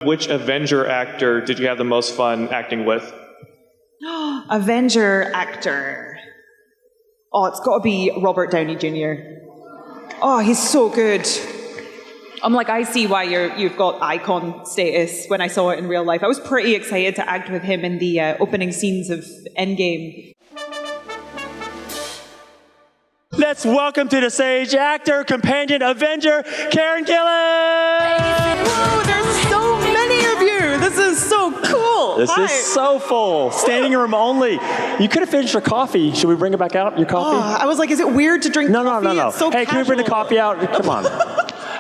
Which Avenger actor did you have the most fun acting with? Avenger actor. Oh, it's got to be Robert Downey Jr. Oh, he's so good. I'm like, I see why you've got icon status when I saw it in real life. I was pretty excited to act with him in the opening scenes of Endgame. Let's welcome to the stage actor, companion, Avenger, Karen Gillan! Whoa, there's so many of you! This is so cool! This is so full. Standing room only. You could have finished your coffee. Should we bring it back out, your coffee? Oh, I was like, is it weird to drink coffee? No. It's so hey, casual. can we bring the coffee out? Come on.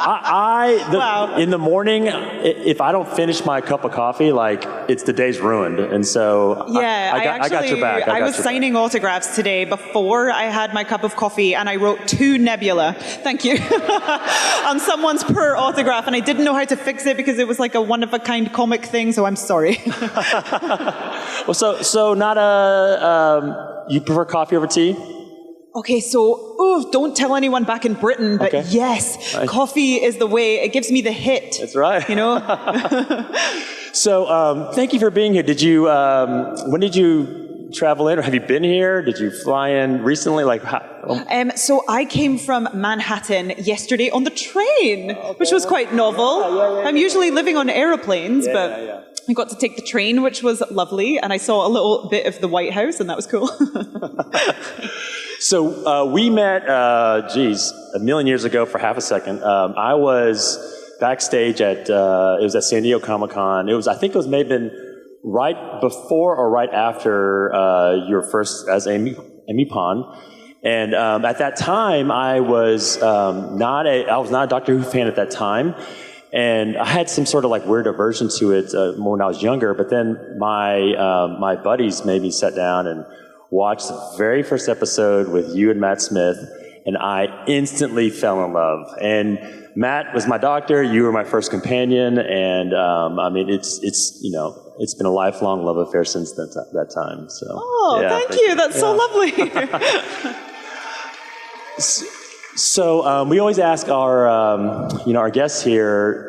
Wow. In the morning, if I don't finish my cup of coffee, like, it's the day's ruined. And so yeah, I got your back. I was signing autographs today before I had my cup of coffee, and I wrote to Nebula, thank you, on someone's per autograph, and I didn't know how to fix it because it was like a one-of-a-kind comic thing, so I'm sorry. Well, so not you prefer coffee over tea? Okay, so, don't tell anyone back in Britain, but okay. Yes, coffee is the way. It gives me the hit. That's right. You know? So, thank you for being here. Did you, when did you travel in, or have you been here? Did you fly in recently? Like, how? So I came from Manhattan yesterday on the train, which was quite novel. I'm usually living on aeroplanes, but I got to take the train, which was lovely, and I saw a little bit of the White House, and that was cool. So we met, a million years ago for half a second. I was backstage at, it was at San Diego Comic-Con. I think it was maybe right before or right after your first as Amy Pond. And at that time, I was not a Doctor Who fan at that time. And I had some sort of like weird aversion to it more when I was younger. But then my buddies made me sit down and watched the very first episode with you and Matt Smith, and I instantly fell in love. And Matt was my doctor, you were my first companion, and I mean, it's been a lifelong love affair since that time. So. Oh, yeah, thank you. That's so lovely. So we always ask our guests here,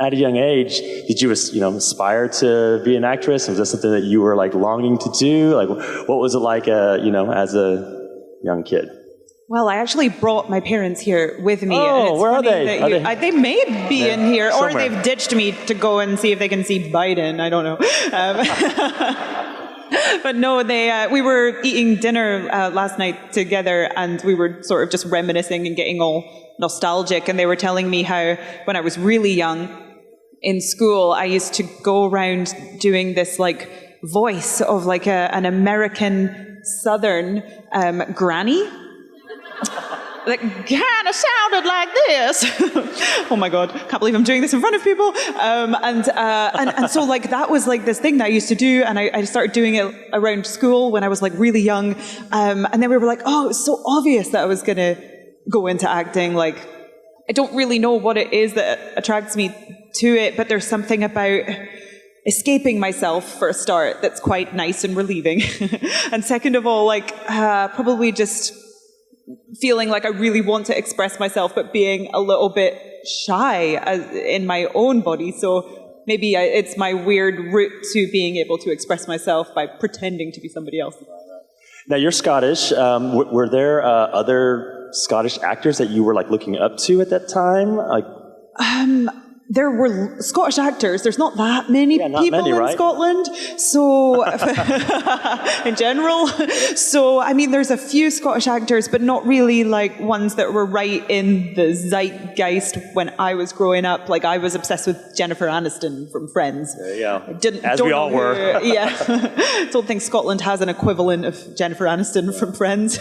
at a young age, did you aspire to be an actress? Was that something that you were like longing to do? Like, what was it like, as a young kid? Well, I actually brought my parents here with me. Oh, where are they? They may be in here, or somewhere. they've ditched me to go and see if they can see Biden. I don't know. But no, we were eating dinner last night together, and we were sort of just reminiscing and getting all nostalgic. And they were telling me how when I was really young in school, I used to go around doing this like voice of like an American Southern granny. That kind of sounded like this. Oh my God, can't believe I'm doing this in front of people. And so like that was like this thing that I used to do, and I started doing it around school when I was like really young. And then we were like, oh, it's so obvious that I was gonna go into acting. Like, I don't really know what it is that attracts me to it, but there's something about escaping myself for a start that's quite nice and relieving. And second of all, like probably just feeling like I really want to express myself, but being a little bit shy in my own body. So maybe it's my weird route to being able to express myself by pretending to be somebody else. Now, you're Scottish. Were there other Scottish actors that you were like looking up to at that time? Like, there were Scottish actors. There's not that many people in Scotland. So, in general. So, I mean, there's a few Scottish actors, but not really like ones that were right in the zeitgeist when I was growing up. Like, I was obsessed with Jennifer Aniston from Friends. There you go. As we all were. Yeah. Don't think Scotland has an equivalent of Jennifer Aniston from Friends.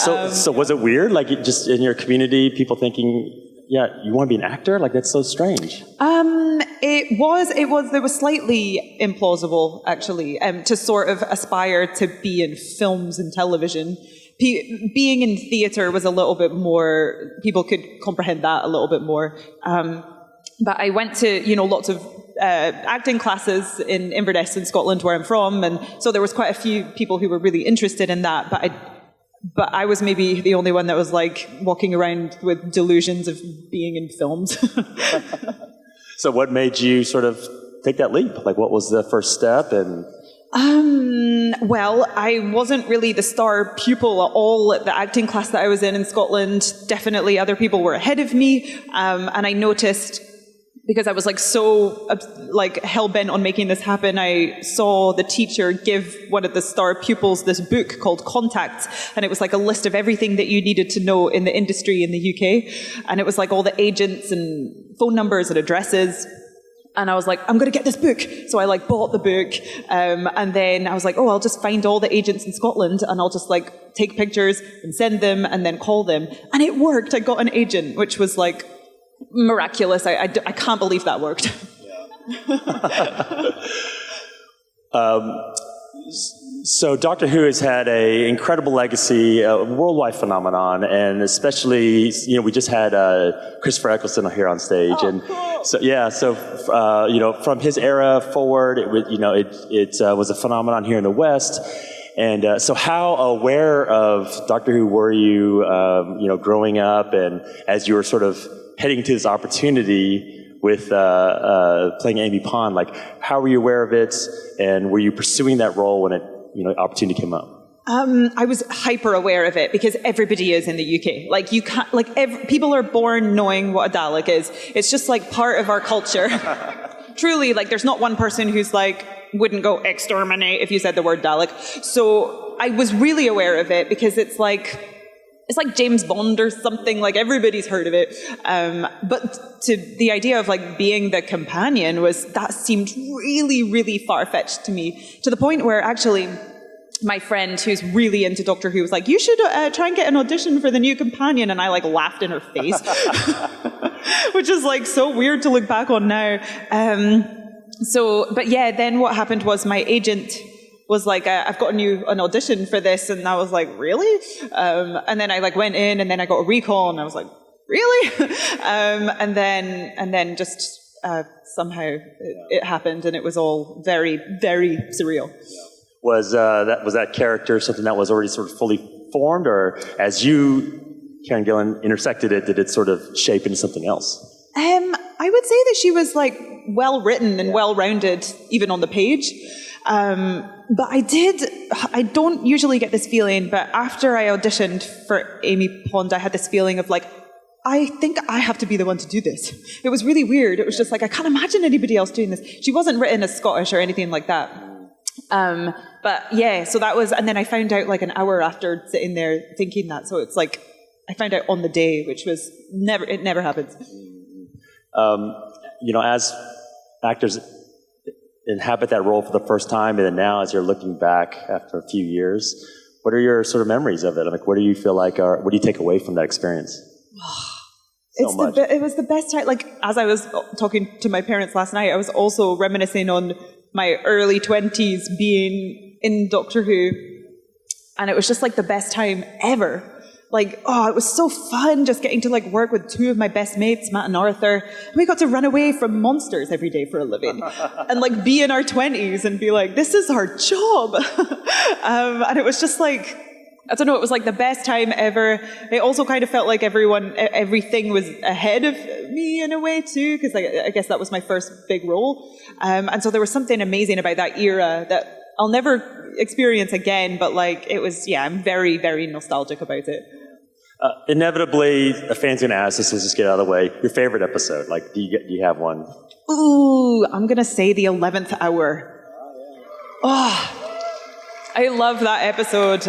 So was it weird? Like, just in your community, people thinking, yeah, you want to be an actor? Like, that's so strange. It was slightly implausible, actually, to sort of aspire to be in films and television. Being in theatre was a little bit more, people could comprehend that a little bit more. But I went to, lots of acting classes in Inverness in Scotland, where I'm from, and so there was quite a few people who were really interested in that, but I was maybe the only one that was like walking around with delusions of being in films. So what made you sort of take that leap? Like, what was the first step? And well, I wasn't really the star pupil at all at the acting class that I was in Scotland. Definitely other people were ahead of me. And I noticed, because I was like so like hell-bent on making this happen, I saw the teacher give one of the star pupils this book called Contacts, and it was like a list of everything that you needed to know in the industry in the UK. And it was like all the agents and phone numbers and addresses. And I was like, I'm going to get this book. So I like bought the book. And then I was like, oh, I'll just find all the agents in Scotland and I'll just like take pictures and send them and then call them. And it worked. I got an agent, which was like miraculous. I can't believe that worked. So Doctor Who has had an incredible legacy, a worldwide phenomenon, and especially, we just had Christopher Eccleston here on stage, and cool. so from his era forward, it was a phenomenon here in the West. And so how aware of Doctor Who were you, growing up, and as you were sort of heading to this opportunity with playing Amy Pond, like how were you aware of it, and were you pursuing that role when opportunity came up? I was hyper aware of it because everybody is in the UK. Like you can't, people are born knowing what a Dalek is. It's just like part of our culture. Truly, like there's not one person who's like wouldn't go exterminate if you said the word Dalek. So I was really aware of it because it's like James Bond or something, like everybody's heard of it. But to the idea of like being the companion that seemed really, really far-fetched to me, to the point where actually my friend who's really into Doctor Who was like, you should try and get an audition for the new companion. And I like laughed in her face, which is like so weird to look back on now. But yeah, then what happened was my agent was like, I've got an audition for this, and I was like, really? And then I like went in, and then I got a recall, and I was like, really? And then just somehow it happened, and it was all very, very surreal. Was that character something that was already sort of fully formed, or as you, Karen Gillan, intersected it, did it sort of shape into something else? I would say that she was like well written and well rounded, even on the page. But I don't usually get this feeling, but after I auditioned for Amy Pond, I had this feeling of like, I think I have to be the one to do this. It was really weird. It was just like, I can't imagine anybody else doing this. She wasn't written as Scottish or anything like that. But yeah, so that was, and then I found out like an hour after sitting there thinking that. So it's like, I found out on the day, which was it never happens. As actors inhabit that role for the first time, and then now as you're looking back after a few years, what are your sort of memories of it? Like, what do you feel like, what do you take away from that experience? It was the best time. Like, as I was talking to my parents last night, I was also reminiscing on my early 20s being in Doctor Who, and it was just like the best time ever. Like, it was so fun just getting to like work with two of my best mates, Matt and Arthur. And we got to run away from monsters every day for a living and like be in our 20s and be like, this is our job. And it was just like, I don't know, it was like the best time ever. It also kind of felt like everything was ahead of me in a way too, because I guess that was my first big role. And so there was something amazing about that era that I'll never experience again, but like it was, I'm very, very nostalgic about it. Inevitably, a fan's going to ask this, let's just get out of the way. Your favorite episode, like, do you have one? Ooh, I'm going to say the 11th hour. I love that episode.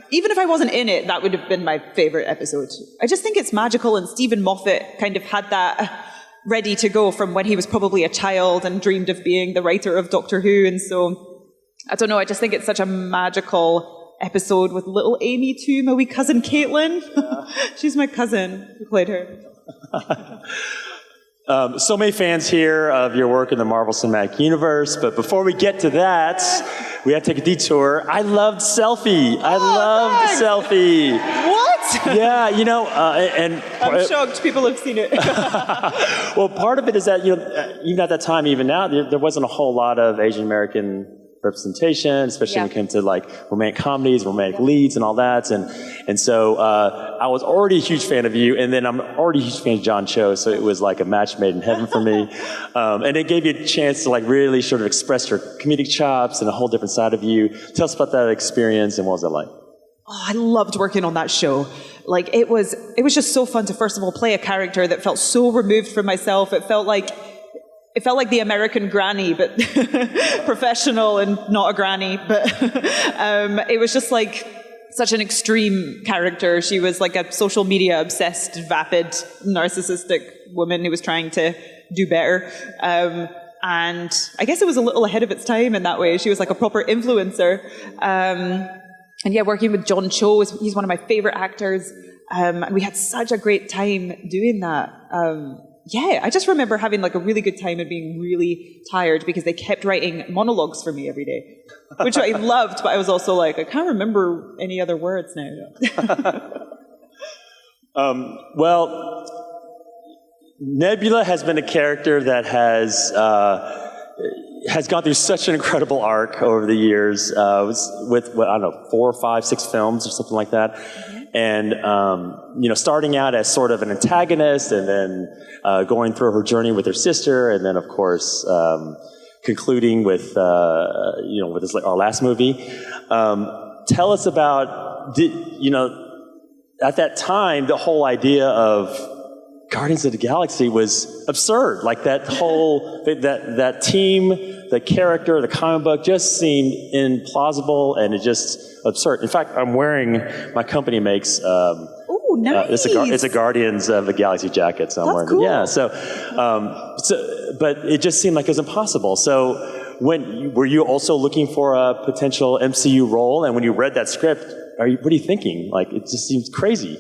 Even if I wasn't in it, that would have been my favorite episode. I just think it's magical, and Stephen Moffat kind of had that ready to go from when he was probably a child and dreamed of being the writer of Doctor Who, and so, I don't know, I just think it's such a magical episode with little Amy too, my wee cousin Caitlin. Yeah. She's my cousin who played her. So many fans here of your work in the Marvel Cinematic Universe, but before we get to that, we have to take a detour. I loved Selfie. I loved Selfie. What? Yeah, and I'm shocked people have seen it. Well, part of it is that, even at that time, even now, there wasn't a whole lot of Asian American representation, especially when it came to like romantic comedies, romantic leads, and all that. And so I was already a huge fan of you, and then I'm already a huge fan of John Cho, so it was like a match made in heaven for me. And it gave you a chance to like really sort of express your comedic chops and a whole different side of you. Tell us about that experience, and what was it like? Oh, I loved working on that show. Like it was just so fun to first of all play a character that felt so removed from myself. It felt like the American granny, but professional and not a granny. But it was just like such an extreme character. She was like a social media obsessed, vapid, narcissistic woman who was trying to do better. And I guess it was a little ahead of its time in that way. She was like a proper influencer. And yeah, working with John Cho, he's one of my favorite actors. And we had such a great time doing that. Yeah, I just remember having like a really good time and being really tired because they kept writing monologues for me every day, which I loved, but I was also like, I can't remember any other words now. Well, Nebula has been a character that has gone through such an incredible arc over the years, with I don't know, 4, 5, 6 films or something like that. And, starting out as sort of an antagonist and then going through her journey with her sister, and then, of course, concluding with our last movie. Tell us about, at that time, the whole idea of Guardians of the Galaxy was absurd. Like that whole, that team, the character, the comic book just seemed implausible and it just absurd. In fact, I'm wearing, my company makes, oh, nice. It's a Guardians of the Galaxy jacket, so I'm wearing cool. it. Yeah, but it just seemed like it was impossible. So were you also looking for a potential MCU role? And when you read that script, what are you thinking? Like, it just seems crazy.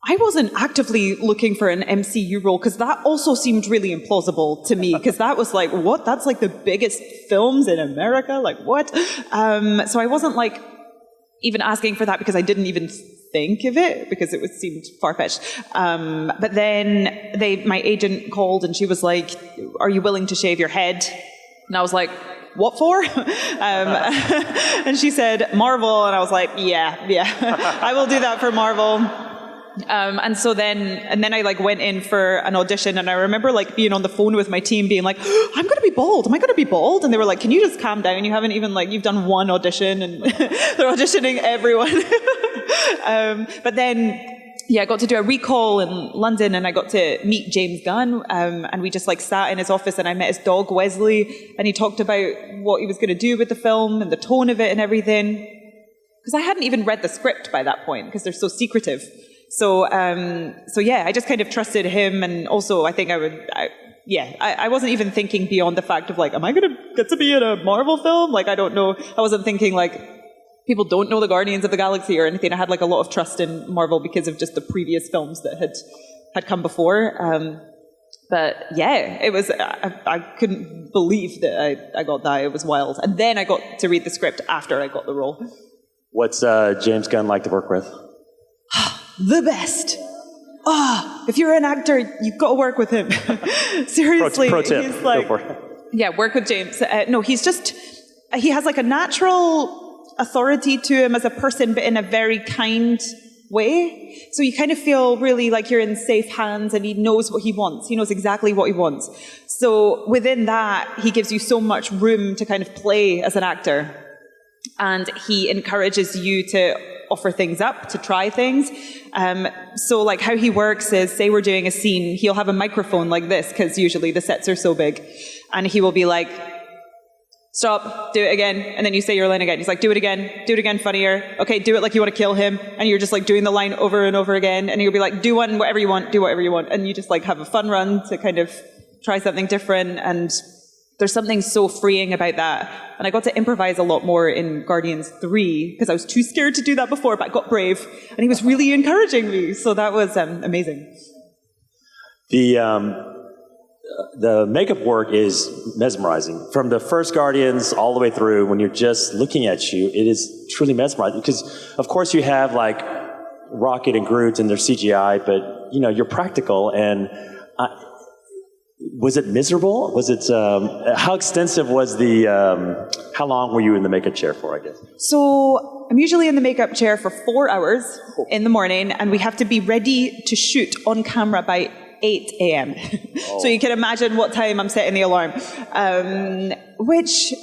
I wasn't actively looking for an MCU role because that also seemed really implausible to me because that was like, what? That's like the biggest films in America? Like, what? So I wasn't like even asking for that because I didn't even think of it because it seemed far-fetched. But then my agent called and she was like, are you willing to shave your head? And I was like, what for? And she said, Marvel. And I was like, yeah, I will do that for Marvel. And then I like went in for an audition and I remember like being on the phone with my team being like, I'm going to be bald. Am I going to be bald? And they were like, can you just calm down? You haven't even you've done one audition and they're auditioning everyone. But then, yeah, I got to do a recall in London and I got to meet James Gunn. And we just sat in his office and I met his dog, Wesley, and he talked about what he was going to do with the film and the tone of it and everything. Because I hadn't even read the script by that point because they're so secretive. So yeah, I just kind of trusted him, and also I think I wasn't even thinking beyond the fact of am I going to get to be in a Marvel film? I don't know. I wasn't thinking people don't know the Guardians of the Galaxy or anything. I had a lot of trust in Marvel because of just the previous films that had come before. But yeah, it was, I couldn't believe that I got that. It was wild. And then I got to read the script after I got the role. What's James Gunn like to work with? The best. If you're an actor, you've got to work with him. Seriously. Pro tip. He's Go for it. Yeah, work with James. No, he has a natural authority to him as a person, but in a very kind way. So you kind of feel really like you're in safe hands and he knows what he wants. He knows exactly what he wants. So within that, he gives you so much room to kind of play as an actor. And he encourages you to offer things up, to try things. So how he works is, say we're doing a scene, he'll have a microphone like this, because usually the sets are so big. And he will be like, stop, do it again. And then you say your line again. He's like, do it again, funnier. Okay, do it like you want to kill him. And you're just doing the line over and over again. And he'll be like, do whatever you want. And you just have a fun run to kind of try something different. And there's something so freeing about that. And I got to improvise a lot more in Guardians 3 because I was too scared to do that before, but I got brave. And he was really encouraging me. So that was amazing. The makeup work is mesmerizing. From the first Guardians all the way through, when you're just looking at you, it is truly mesmerizing. Because, of course, you have Rocket and Groot and their CGI, but, you're practical. And Was it miserable? Was it, how extensive was the, how long were you in the makeup chair for, I guess? So I'm usually in the makeup chair for 4 hours in the morning, and we have to be ready to shoot on camera by 8 a.m. So you can imagine what time I'm setting the alarm. Which,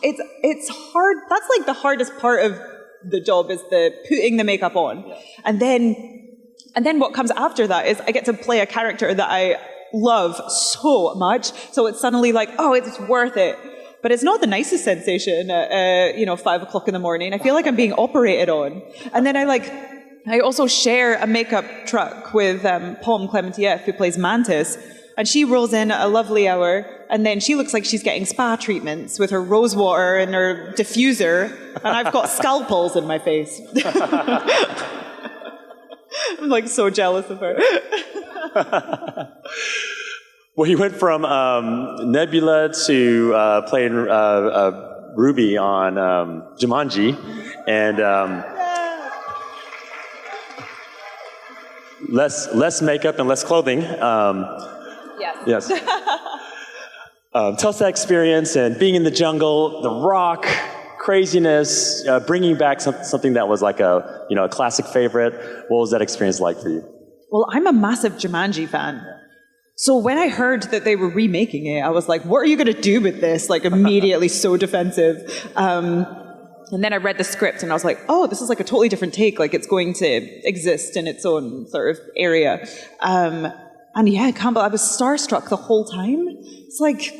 it's hard. That's like the hardest part of the job, is the putting the makeup on. Yeah. And then what comes after that is I get to play a character that I love so much. So it's suddenly like, oh, it's worth it. But it's not the nicest sensation at, 5 o'clock in the morning. I feel like I'm being operated on. And then I also share a makeup truck with Pom Clementieff, who plays Mantis. And she rolls in at a lovely hour, and then she looks like she's getting spa treatments with her rose water and her diffuser, and I've got scalpels in my face. I'm like so jealous of her. Well, you went from Nebula to playing Ruby on Jumanji, and less makeup and less clothing. Yes. Tell us that experience and being in the jungle, the rock, craziness, bringing back something that was like a classic favorite. What was that experience like for you? Well, I'm a massive Jumanji fan. So when I heard that they were remaking it, I was like, what are you going to do with this? Like, immediately so defensive. And then I read the script and I was like, oh, this is like a totally different take. Like, it's going to exist in its own sort of area. And yeah, I was starstruck the whole time. It's like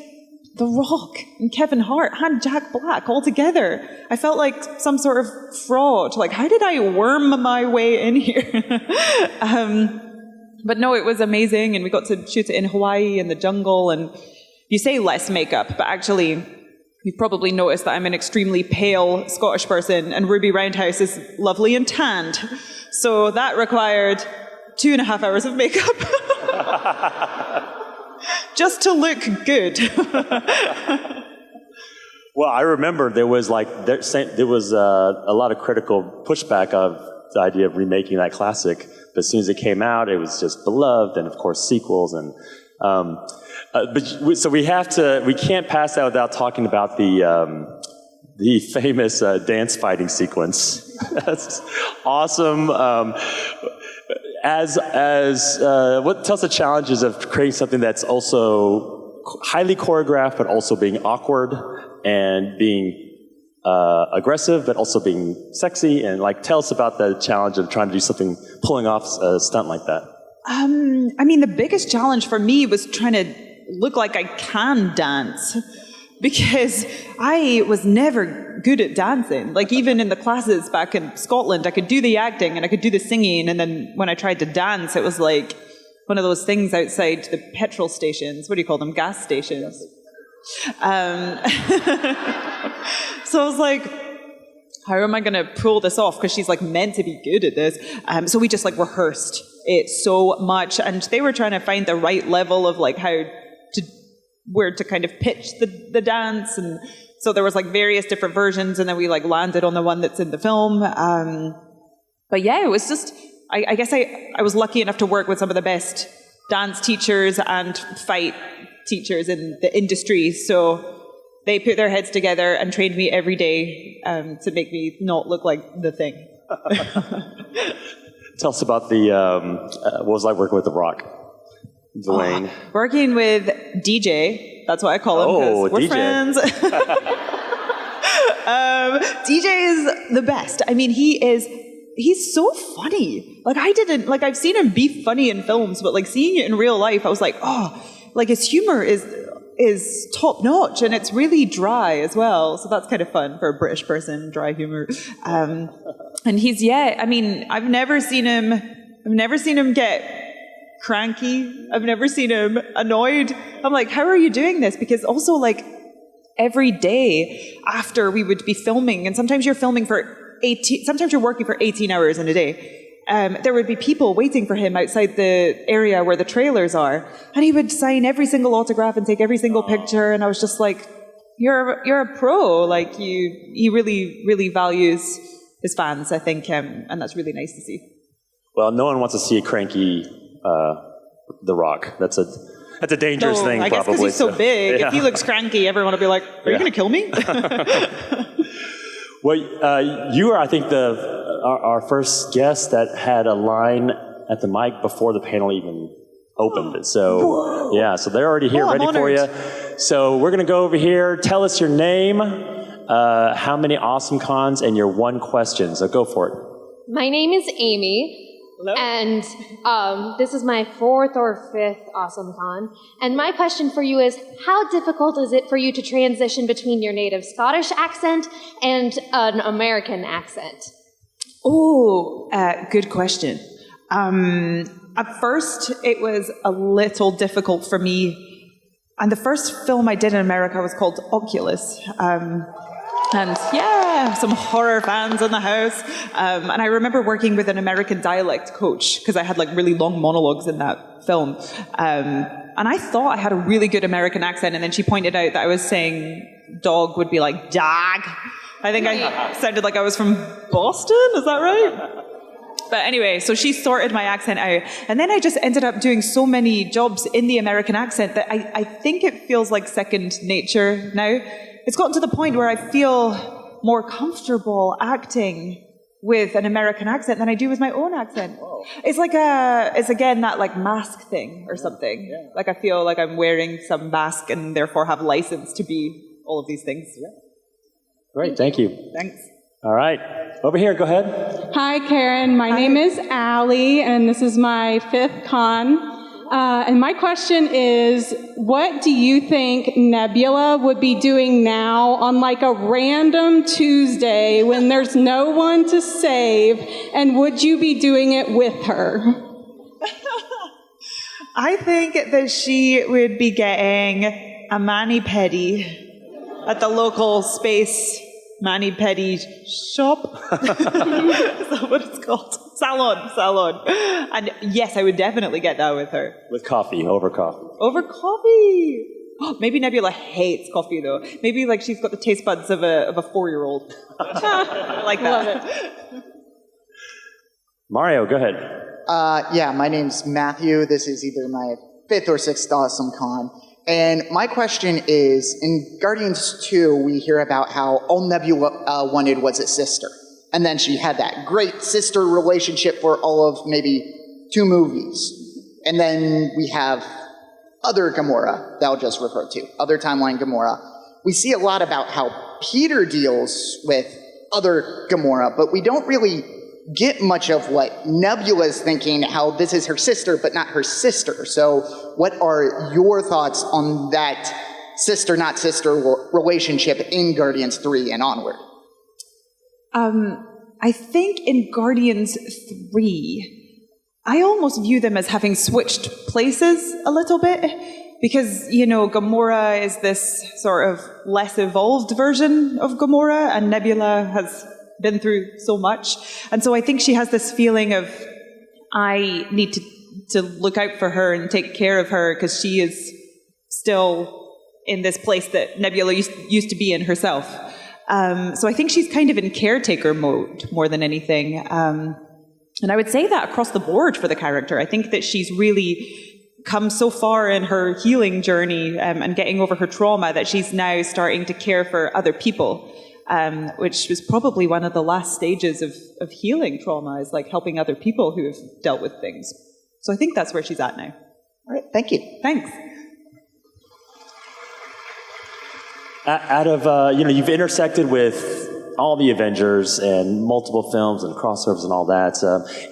The Rock and Kevin Hart and Jack Black all together. I felt like some sort of fraud. Like, how did I worm my way in here? But no, it was amazing. And we got to shoot it in Hawaii in the jungle. And you say less makeup, but actually, you've probably noticed that I'm an extremely pale Scottish person, and Ruby Roundhouse is lovely and tanned. So that required 2.5 hours of makeup. Just to look good. Well, I remember there was a lot of critical pushback of the idea of remaking that classic. But as soon as it came out, it was just beloved, and of course sequels. And so we can't pass that without talking about the famous dance fighting sequence. That's awesome. What tells the challenges of creating something that's also highly choreographed, but also being awkward and being aggressive, but also being sexy, and tell us about the challenge of trying to do something, pulling off a stunt like that. The biggest challenge for me was trying to look like I can dance, because I was never good at dancing. Like, even in the classes back in Scotland, I could do the acting and I could do the singing, and then when I tried to dance, it was like one of those things outside the petrol stations. What do you call them? Gas stations. So I was like, how am I going to pull this off? Because she's meant to be good at this. So we just rehearsed it so much, and they were trying to find the right level of where to kind of pitch the dance, and so there was various different versions, and then we landed on the one that's in the film. But yeah, it was just, I guess I was lucky enough to work with some of the best dance teachers and fight teachers in the industry, so they put their heads together and trained me every day to make me not look like the Thing. Tell us about what was it like working with The Rock? Dwayne. Working with DJ, that's what I call him, because we're friends. DJ is the best. He's so funny. I've seen him be funny in films, but seeing it in real life, I was like, his humor is top notch, and it's really dry as well. So that's kind of fun for a British person, dry humor. And I've never seen him get cranky. I've never seen him annoyed. I'm like, how are you doing this? Because also every day after we would be filming, and sometimes you're filming sometimes you're working for 18 hours in a day. There would be people waiting for him outside the area where the trailers are, and he would sign every single autograph and take every single picture. And I was just like, you're a pro. He really, really values his fans, I think, and that's really nice to see. Well, no one wants to see a cranky The Rock. That's a dangerous No, thing, I guess probably. because he's so big. Yeah. If he looks cranky, everyone will be like, are you going to kill me? Well, you are, I think, our first guest that had a line at the mic before the panel even opened. So, yeah, so they're already here, ready for you. So we're going to go over here. Tell us your name, how many awesome cons, and your one question. So go for it. My name is Amy. Hello. And this is my 4th or 5th Awesome Con. And my question for you is, how difficult is it for you to transition between your native Scottish accent and an American accent? Oh, good question. At first, it was a little difficult for me. And the first film I did in America was called Oculus. And yeah, some horror fans in the house. And I remember working with an American dialect coach because I had like really long monologues in that film. And I thought I had a really good American accent. And then she pointed out that I was saying dog would be like dog. I think I sounded like I was from Boston. Is that right? But anyway, so she sorted my accent out. And then I just ended up doing so many jobs in the American accent that I think it feels like second nature now. It's gotten to the point where I feel more comfortable acting with an American accent than I do with my own accent. Whoa. It's like it's again that like mask thing or something. Yeah. Like I feel like I'm wearing some mask and therefore have license to be all of these things. Yeah. Great, thank you. Thanks. All right, over here, go ahead. Hi, Karen. My name is Allie, and this is my 5th con. And my question is, what do you think Nebula would be doing now on like a random Tuesday when there's no one to save, and would you be doing it with her? I think that she would be getting a mani-pedi at the local space mani-pedi shop. Is that what it's called? Salon. And yes, I would definitely get that with her. With coffee, over coffee. Over coffee. Oh, maybe Nebula hates coffee though. Maybe like she's got the taste buds of a 4-year-old. I like that. Love it. Mario, go ahead. Yeah, my name's Matthew. This is either my 5th or 6th Awesome Con. And my question is, in Guardians 2, we hear about how all Nebula wanted was a sister. And then she had that great sister relationship for all of maybe 2 movies. And then we have other Gamora that I'll just refer to, other timeline Gamora. We see a lot about how Peter deals with other Gamora, but we don't really get much of what Nebula's thinking, how this is her sister, but not her sister. So what are your thoughts on that sister, not sister relationship in Guardians 3 and onward? I think in Guardians 3, I almost view them as having switched places a little bit because, you know, Gamora is this sort of less evolved version of Gamora and Nebula has been through so much. And so I think she has this feeling of, I need to look out for her and take care of her because she is still in this place that Nebula used to be in herself. So I think she's kind of in caretaker mode more than anything. And I would say that across the board for the character. I think that she's really come so far in her healing journey and getting over her trauma that she's now starting to care for other people, which was probably one of the last stages of healing trauma, is like helping other people who have dealt with things. So I think that's where she's at now. All right, thank you. Thanks. Out of, you've intersected with all the Avengers and multiple films and crossovers and all that.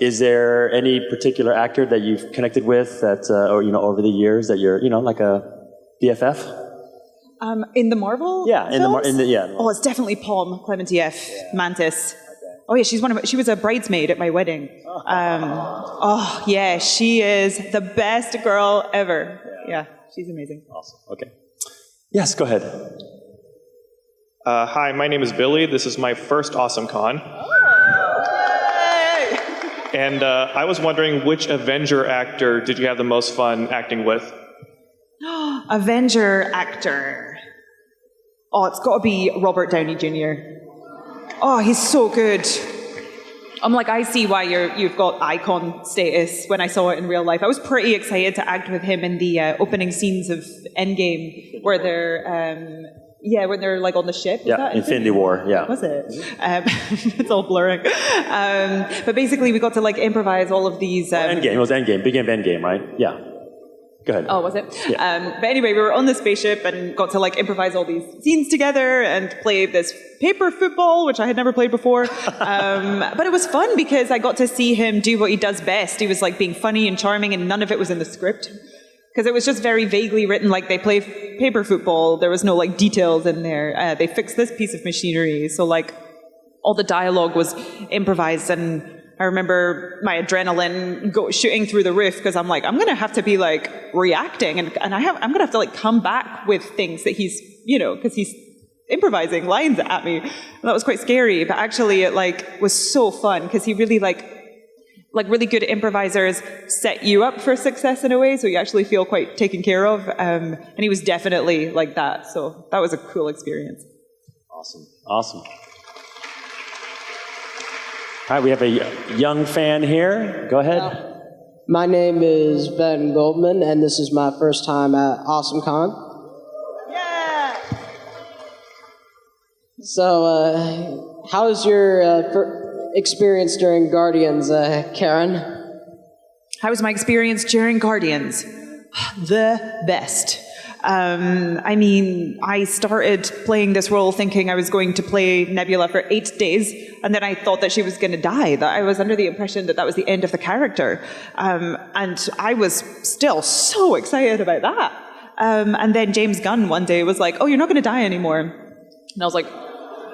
Is there any particular actor that you've connected with that, or, over the years that you're, like a BFF? In the Marvel films? Oh, it's definitely Palm, Clementi F, Mantis. Okay. Oh yeah, she was a bridesmaid at my wedding. Oh yeah, she is the best girl ever. Yeah, she's amazing. Awesome. Okay. Yes, go ahead. Hi, my name is Billy. This is my first Awesome Con. Yay! And I was wondering, which Avenger actor did you have the most fun acting with? Avenger actor. Oh, it's got to be Robert Downey Jr. Oh, he's so good. I'm like, I see why you've got icon status when I saw it in real life. I was pretty excited to act with him in the opening scenes of Endgame, where they're, when they're like on the ship. Yeah, Infinity War, yeah. Was it? It's all blurring. But basically, we got to like improvise all of these. Endgame, it was Endgame, beginning of Endgame, right? Yeah. Go ahead. Oh, was it? Yeah. But anyway, we were on the spaceship and got to like improvise all these scenes together and play this paper football, which I had never played before. But it was fun because I got to see him do what he does best. He was like being funny and charming, and none of it was in the script. Because it was just very vaguely written, like they play paper football. There was no like details in there. They fixed this piece of machinery. So like all the dialogue was improvised, and I remember my adrenaline shooting through the roof because I'm like, I'm going to have to be like reacting, and I'm going to have to like come back with things that he's, because he's improvising lines at me. And that was quite scary, but actually it like was so fun because he really like really good improvisers set you up for success in a way, so you actually feel quite taken care of. And he was definitely like that, so that was a cool experience. Awesome. All right, we have a young fan here. Go ahead. My name is Ben Goldman, and this is my first time at AwesomeCon. Yeah! So, how was your experience during Guardians, Karen? How was my experience during Guardians? The best. I started playing this role thinking I was going to play Nebula for 8 days, and then I thought that she was going to die, that I was under the impression that that was the end of the character. And I was still so excited about that. And then James Gunn one day was like, oh, you're not going to die anymore. And I was like,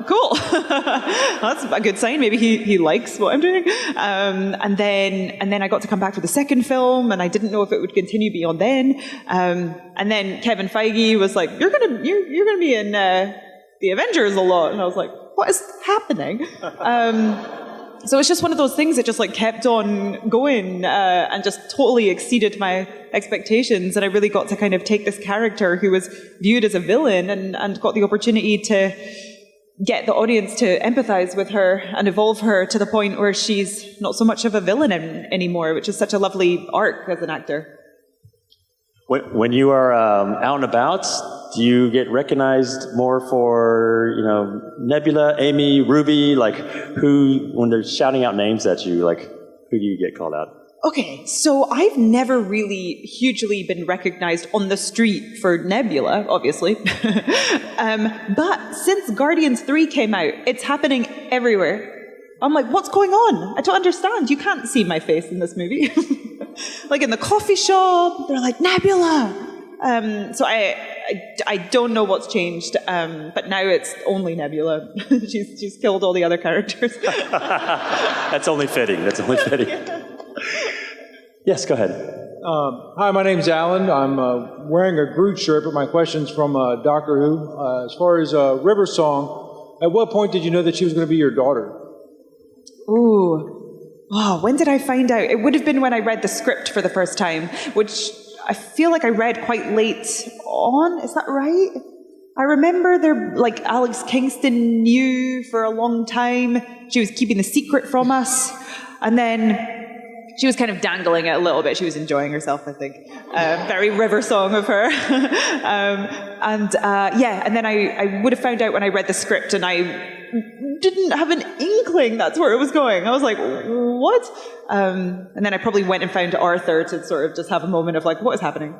cool. That's a good sign. Maybe he likes what I'm doing. And then I got to come back for the second film, and I didn't know if it would continue beyond then. And then Kevin Feige was like, "You're gonna be in the Avengers a lot," and I was like, "What is happening?" So it's just one of those things that just like kept on going and just totally exceeded my expectations. And I really got to kind of take this character who was viewed as a villain and got the opportunity to get the audience to empathize with her and evolve her to the point where she's not so much of a villain anymore, which is such a lovely arc as an actor. When you are out and about, do you get recognized more for, Nebula, Amy, Ruby, when they're shouting out names at you, who do you get called out? Okay, so I've never really hugely been recognized on the street for Nebula, obviously. But since Guardians 3 came out, it's happening everywhere. I'm like, what's going on? I don't understand. You can't see my face in this movie. Like in the coffee shop, they're like, Nebula! So I don't know what's changed, but now it's only Nebula. She's killed all the other characters. That's only fitting. Yes, go ahead. Hi, my name's Alan. I'm wearing a Groot shirt, but my question's from Doctor Who. As far as River Song, at what point did you know that she was going to be your daughter? Ooh. Oh, when did I find out? It would have been when I read the script for the first time, which I feel like I read quite late on. Is that right? I remember Alex Kingston knew for a long time. She was keeping the secret from us. And then she was kind of dangling it a little bit. She was enjoying herself, I think. Very River Song of her. And then I would have found out when I read the script, and I didn't have an inkling that's where it was going. I was like, what? And then I probably went and found Arthur to sort of just have a moment of like, what is happening?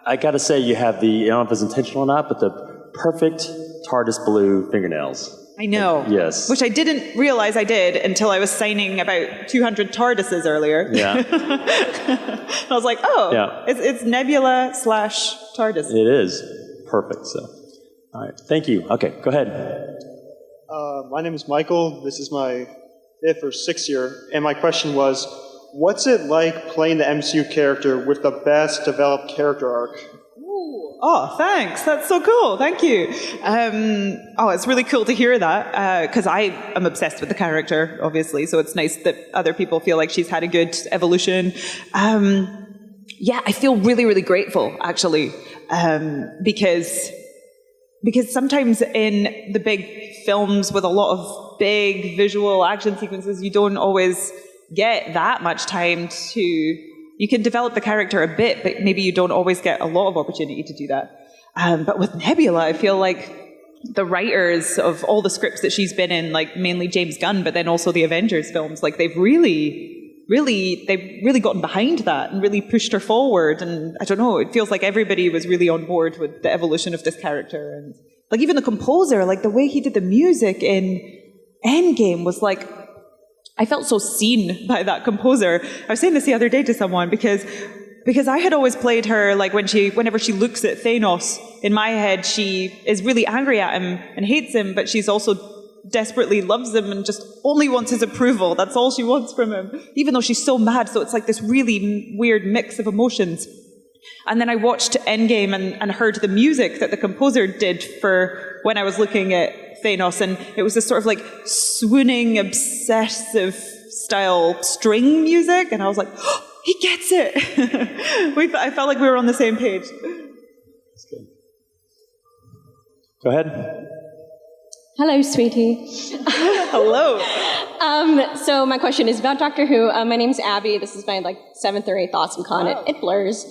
I got to say, you have I don't know if it's intentional or not, but the perfect TARDIS blue fingernails. I know. Yes. Which I didn't realize I did until I was signing about 200 TARDISes earlier. Yeah. I was like, it's Nebula / TARDIS. It is. Perfect. So, all right. Thank you. Okay, go ahead. My name is Michael. This is my 5th or 6th year. And my question was, what's it like playing the MCU character with the best developed character arc? Oh, thanks. That's so cool. Thank you. It's really cool to hear that because I am obsessed with the character, obviously. So it's nice that other people feel like she's had a good evolution. I feel really, really grateful, actually, because sometimes in the big films with a lot of big visual action sequences, you don't always get that much time to, you can develop the character a bit, but maybe you don't always get a lot of opportunity to do that. But with Nebula, I feel like the writers of all the scripts that she's been in, like mainly James Gunn, but then also the Avengers films, like they've really gotten behind that and really pushed her forward. And I don't know, it feels like everybody was really on board with the evolution of this character. And like even the composer, like the way he did the music in Endgame was like, I felt so seen by that composer. I was saying this the other day to someone because I had always played her like whenever she looks at Thanos, in my head she is really angry at him and hates him, but she's also desperately loves him and just only wants his approval. That's all she wants from him, even though she's so mad. So it's like this really weird mix of emotions. And then I watched Endgame and heard the music that the composer did for when I was looking at Thanos, and it was this sort of like swooning, obsessive style string music, and I was like, oh, he gets it. I felt like we were on the same page. That's good. Go ahead. Hello, sweetie. Hello. So my question is about Doctor Who. My name's Abby. This is my 7th or 8th Awesome Con. It blurs.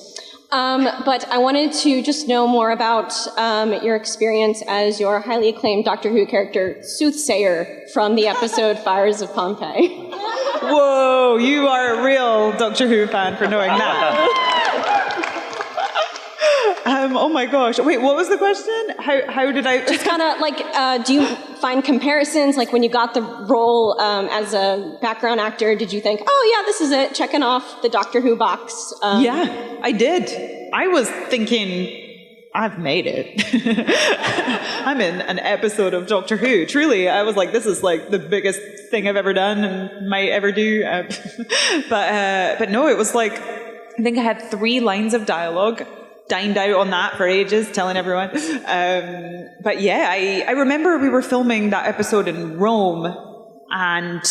But I wanted to just know more about your experience as your highly acclaimed Doctor Who character, Soothsayer, from the episode Fires of Pompeii. Whoa, you are a real Doctor Who fan for knowing that. Oh my gosh. Wait, what was the question? How did I... Just kind of like, do you find comparisons? Like when you got the role as a background actor, did you think, oh yeah, this is it, checking off the Doctor Who box? Yeah, I did. I was thinking, I've made it. I'm in an episode of Doctor Who. Truly, I was like, this is like the biggest thing I've ever done and might ever do. But no, it was like, I think I had 3 lines of dialogue. Dined out on that for ages, telling everyone. But yeah, I remember we were filming that episode in Rome and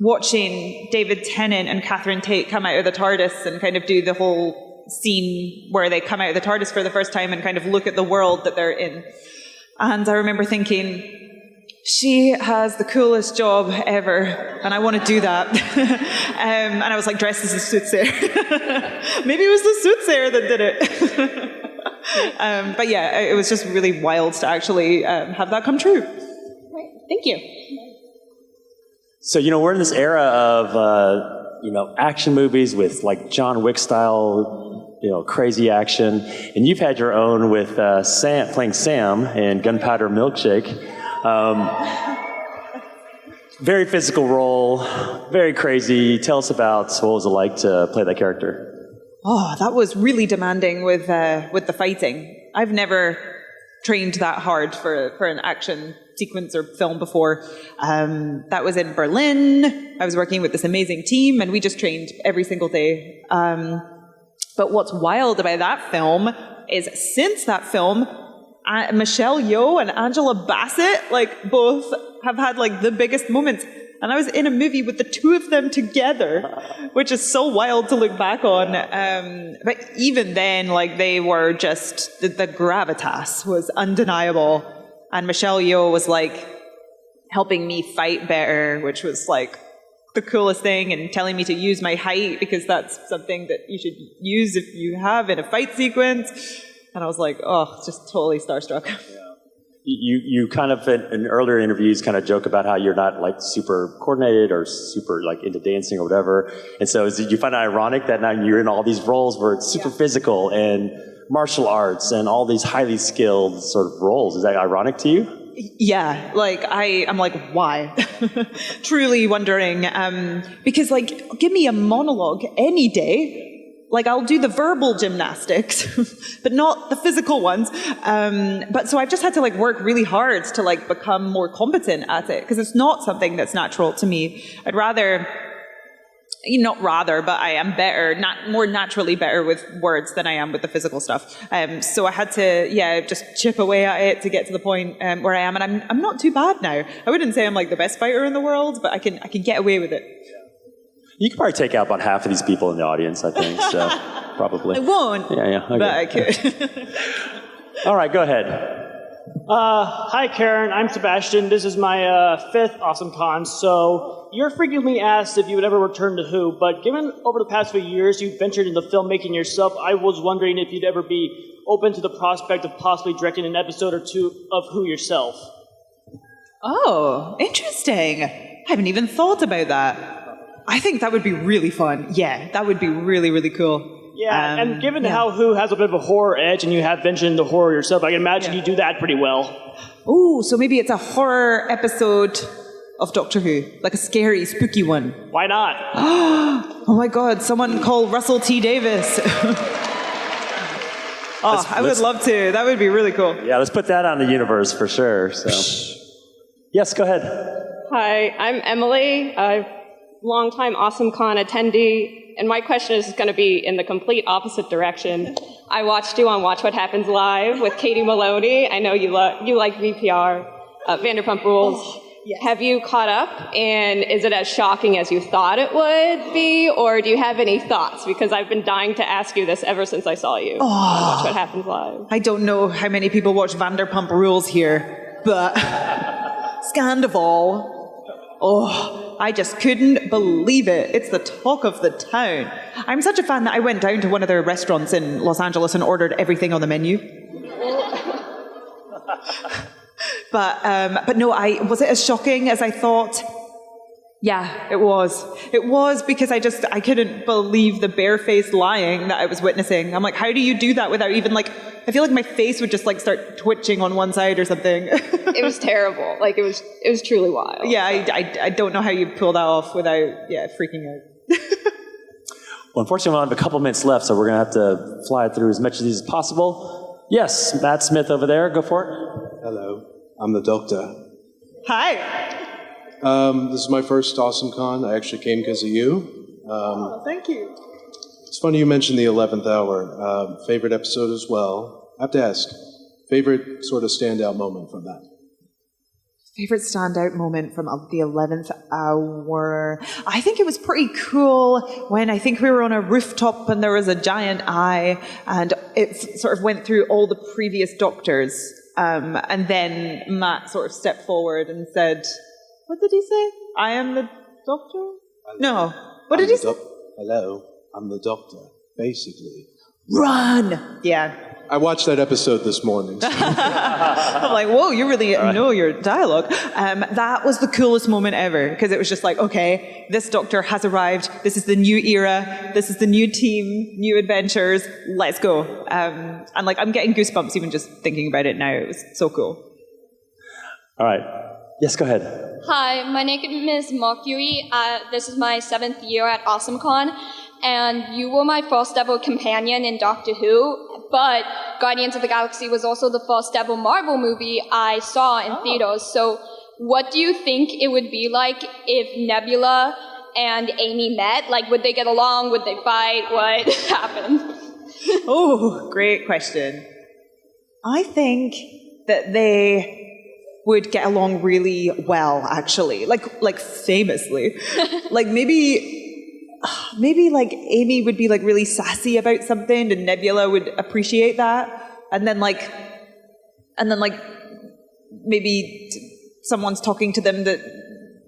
watching David Tennant and Catherine Tate come out of the TARDIS and kind of do the whole scene where they come out of the TARDIS for the first time and kind of look at the world that they're in. And I remember thinking, she has the coolest job ever, and I want to do that. And I was like dressed as a soothsayer. Maybe it was the soothsayer that did it. But yeah, it was just really wild to actually have that come true. Right. Thank you. So, we're in this era of, action movies with like John Wick style, crazy action. And you've had your own with Sam, playing Sam in Gunpowder Milkshake. Very physical role, very crazy. Tell us about what was it like to play that character? Oh, that was really demanding with the fighting. I've never trained that hard for an action sequence or film before. That was in Berlin. I was working with this amazing team, and we just trained every single day. But what's wild about that film is since that film, Michelle Yeoh and Angela Bassett, both have had, the biggest moments. And I was in a movie with the 2 of them together, which is so wild to look back on. But even then, they were just, the gravitas was undeniable. And Michelle Yeoh was, helping me fight better, which was, the coolest thing, and telling me to use my height, because that's something that you should use if you have in a fight sequence. And I was like, oh, just totally starstruck. Yeah. You kind of, in earlier interviews, kind of joke about how you're not, super coordinated or super, into dancing or whatever. And so did you find it ironic that now you're in all these roles where it's super physical and martial arts and all these highly skilled sort of roles? Is that ironic to you? Yeah, I'm like, why? Truly wondering, because give me a monologue any day. I'll do the verbal gymnastics, but not the physical ones. But so I've just had to work really hard to become more competent at it, because it's not something that's natural to me. I'd rather, but I am better, more naturally better with words than I am with the physical stuff. So I had to, just chip away at it to get to the point where I am, and I'm not too bad now. I wouldn't say I'm the best fighter in the world, but I can get away with it. You could probably take out about half of these people in the audience, I think, so probably. I won't, okay. but I could. All right, go ahead. Hi, Karen. I'm Sebastian. This is my fifth Awesome Con. So you're frequently asked if you would ever return to Who, but given over the past few years you've ventured into filmmaking yourself, I was wondering if you'd ever be open to the prospect of possibly directing an episode or two of Who yourself. Oh, interesting. I haven't even thought about that. I think that would be really fun. Yeah, that would be really, really cool. Yeah, and given how Who has a bit of a horror edge and you have ventured into horror yourself, I can imagine you do that pretty well. Ooh, so maybe it's a horror episode of Doctor Who, like a scary, spooky one. Why not? Oh my God, someone call Russell T. Davis. I would love to. That would be really cool. Yeah, let's put that on the universe for sure. So, yes, go ahead. Hi, I'm Emily, a longtime Awesome Con attendee. And my question is going to be in the complete opposite direction. I watched you on Watch What Happens Live with Katie Maloney. I know you like VPR, Vanderpump Rules. Oh, yes. Have you caught up? And is it as shocking as you thought it would be? Or do you have any thoughts? Because I've been dying to ask you this ever since I saw you on Watch What Happens Live. I don't know how many people watch Vanderpump Rules here, but Scandival. Oh, I just couldn't believe it. It's the talk of the town. I'm such a fan that I went down to one of their restaurants in Los Angeles and ordered everything on the menu. But no, was it as shocking as I thought? Yeah, it was. It was because I couldn't believe the barefaced lying that I was witnessing. I'm like, how do you do that without even I feel like my face would just start twitching on one side or something. It was terrible. It was truly wild. Yeah, I don't know how you pull that off without, freaking out. Well, unfortunately, we only have a couple minutes left, so we're going to have to fly through as much of these as possible. Yes, Matt Smith over there, go for it. Hello, I'm the Doctor. Hi. This is my first Awesome Con. I actually came because of you. Thank you. It's funny you mentioned the 11th hour. Favorite episode as well. I have to ask, favorite sort of standout moment from that? Favorite standout moment from the 11th hour? I think it was pretty cool when I think we were on a rooftop and there was a giant eye and it sort of went through all the previous doctors. And then Matt sort of stepped forward and said, what did he say? I am the Doctor? No. What did he say? Hello, I'm the Doctor, basically. Run! Yeah. I watched that episode this morning. So. I'm like, whoa, you really know your dialogue. That was the coolest moment ever, because it was just like, okay, this Doctor has arrived. This is the new era. This is the new team, new adventures. Let's go. And I'm getting goosebumps even just thinking about it now. It was so cool. All right. Yes, go ahead. Hi, my name is Mercury. This is my 7th year at AwesomeCon, and you were my first ever companion in Doctor Who, but Guardians of the Galaxy was also the first ever Marvel movie I saw in theaters. So what do you think it would be like if Nebula and Amy met? Would they get along? Would they fight? What happened? Oh, great question. I think that they would get along really well, actually, like famously. maybe Amy would be really sassy about something and Nebula would appreciate that. And then maybe someone's talking to them that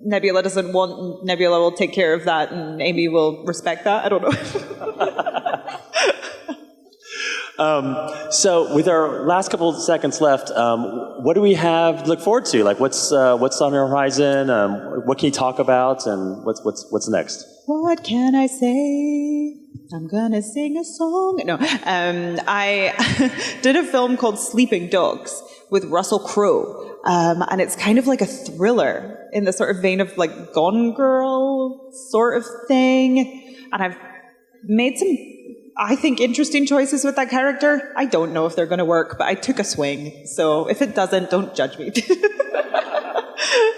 Nebula doesn't want, and Nebula will take care of that and Amy will respect that. I don't know. So with our last couple of seconds left, what do we have to look forward to? What's on the horizon? What can you talk about? And what's next? What can I say? I'm gonna sing a song. No, I did a film called Sleeping Dogs with Russell Crowe, and it's kind of like a thriller in the sort of vein of Gone Girl sort of thing. And I've made some, I think, interesting choices with that character. I don't know if they're going to work, but I took a swing. So if it doesn't, don't judge me.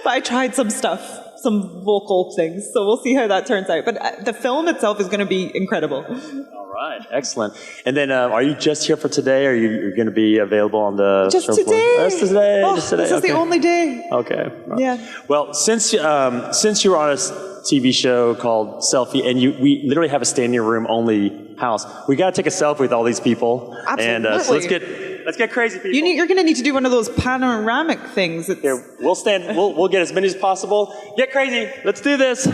But I tried some stuff, some vocal things. So we'll see how that turns out. But the film itself is going to be incredible. All right, excellent. And then are you just here for today, or are you going to be available on the just show today? Just today. Oh, just today. This is the only day. Okay. Yeah. Well, since you were on a TV show called Selfie, and we literally have a standing room only house, we got to take a selfie with all these people. Absolutely. And so let's get Let's get crazy, people. You're going to need to do one of those panoramic things. Here, we'll stand. We'll get as many as possible. Get crazy. Let's do this.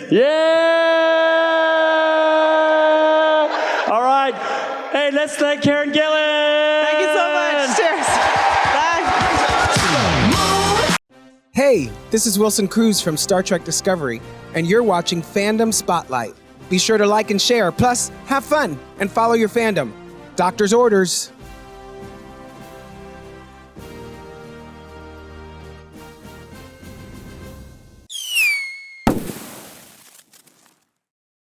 Yeah! All right. Hey, let's thank Karen Gillan. Thank you so much. Cheers. Bye. Hey, this is Wilson Cruz from Star Trek Discovery, and you're watching Fandom Spotlight. Be sure to like and share, plus have fun and follow your fandom. Doctor's orders.